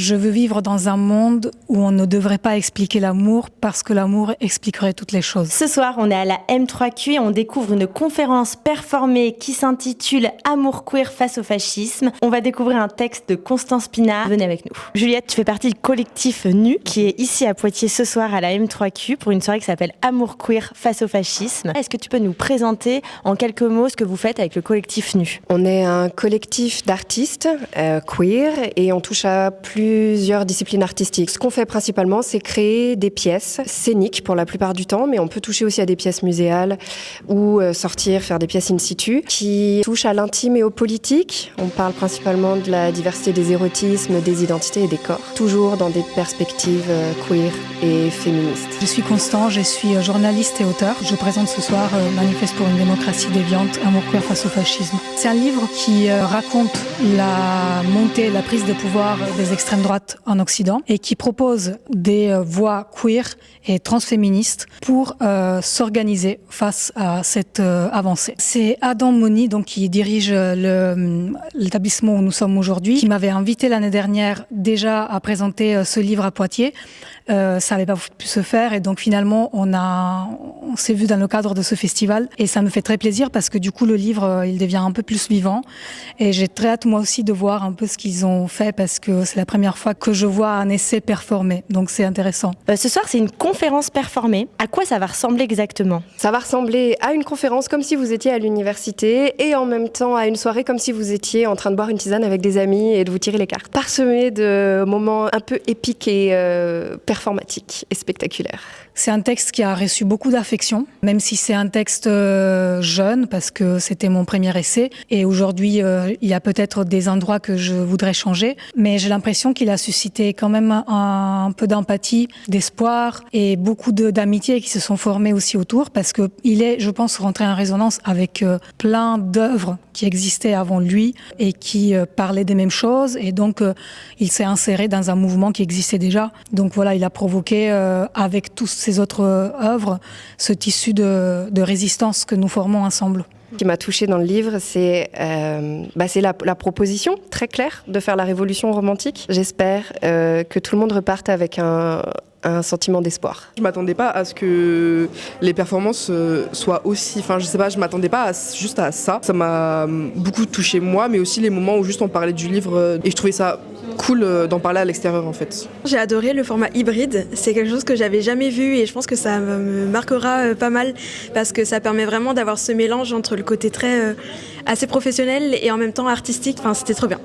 Je veux vivre dans un monde où on ne devrait pas expliquer l'amour parce que l'amour expliquerait toutes les choses. Ce soir, on est à la M3Q et on découvre une conférence performée qui s'intitule Amour queer face au fascisme. On va découvrir un texte de Constance Pinard. Venez avec nous. Juliette, tu fais partie du collectif NU qui est ici à Poitiers ce soir à la M3Q pour une soirée qui s'appelle Amour queer face au fascisme. Est-ce que tu peux nous présenter en quelques mots ce que vous faites avec le collectif NU ? On est un collectif d'artistes queer et on touche à plusieurs disciplines artistiques. Ce qu'on fait principalement, c'est créer des pièces scéniques pour la plupart du temps, mais on peut toucher aussi à des pièces muséales ou sortir, faire des pièces in situ qui touchent à l'intime et au politique. On parle principalement de la diversité des érotismes, des identités et des corps, toujours dans des perspectives queer et féministes. Je suis Constant, je suis journaliste et auteur. Je présente ce soir Manifeste pour une démocratie déviante, Amour queer face au fascisme. C'est un livre qui raconte la montée, la prise de pouvoir des extrêmes droites en Occident et qui propose des voix queer et transféministes pour s'organiser face à cette avancée. C'est Adam Moni, donc, qui dirige l'établissement où nous sommes aujourd'hui, qui m'avait invité l'année dernière déjà à présenter ce livre à Poitiers. Ça n'avait pas pu se faire et donc finalement on s'est vu dans le cadre de ce festival et ça me fait très plaisir parce que du coup le livre il devient un peu plus vivant et j'ai très hâte moi aussi de voir un peu ce qu'ils ont fait parce que c'est la première fois que je vois un essai performé, donc c'est intéressant. Ce soir c'est une conférence performée. À quoi ça va ressembler exactement ? Ça va ressembler à une conférence comme si vous étiez à l'université et en même temps à une soirée comme si vous étiez en train de boire une tisane avec des amis et de vous tirer les cartes. Parsemé de moments un peu épiques et performatique et spectaculaire. C'est un texte qui a reçu beaucoup d'affection, même si c'est un texte jeune, parce que c'était mon premier essai. Et aujourd'hui, il y a peut-être des endroits que je voudrais changer. Mais j'ai l'impression qu'il a suscité quand même un peu d'empathie, d'espoir et beaucoup d'amitiés qui se sont formées aussi autour, parce qu'il est, je pense, rentré en résonance avec plein d'œuvres qui existaient avant lui et qui parlaient des mêmes choses. Et donc, il s'est inséré dans un mouvement qui existait déjà. Donc voilà, il a provoqué, avec tous ces autres œuvres, ce tissu de résistance que nous formons ensemble. Ce qui m'a touchée dans le livre, c'est la proposition très claire de faire la révolution romantique. J'espère que tout le monde reparte avec un sentiment d'espoir. Je m'attendais pas à ce que les performances soient aussi... Enfin, je sais pas, je m'attendais pas juste à ça. Ça m'a beaucoup touchée moi, mais aussi les moments où juste on parlait du livre et je trouvais ça cool d'en parler à l'extérieur en fait. J'ai adoré le format hybride, c'est quelque chose que j'avais jamais vu et je pense que ça me marquera pas mal parce que ça permet vraiment d'avoir ce mélange entre le côté très assez professionnel et en même temps artistique, enfin c'était trop bien.